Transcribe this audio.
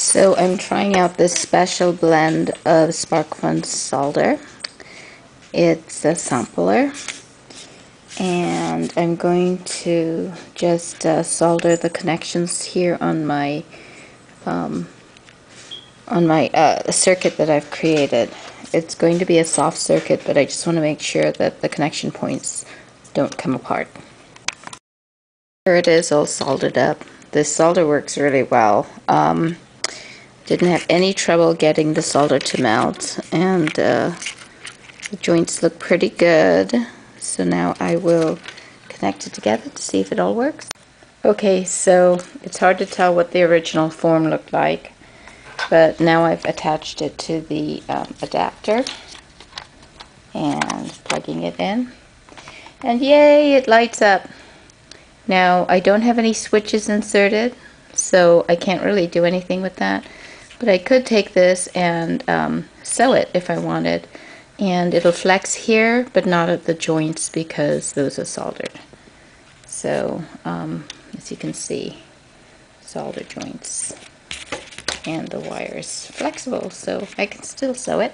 So I'm trying out this special blend of SparkFun solder. It's a sampler, and I'm going to just solder the connections here on my circuit that I've created. It's going to be a soft circuit, but I just want to make sure that the connection points don't come apart. Here it is, all soldered up. This solder works really well. Didn't have any trouble getting the solder to melt, and the joints look pretty good. So now I will connect it together to see if it all works. Okay, so it's hard to tell what the original form looked like, but now I've attached it to the adapter and plugging it in, and yay, it lights up. Now I don't have any switches inserted, so I can't really do anything with that, but I could take this and sew it if I wanted, and it'll flex here but not at the joints because those are soldered. So as you can see, solder joints, and the wire is flexible, so I can still sew it.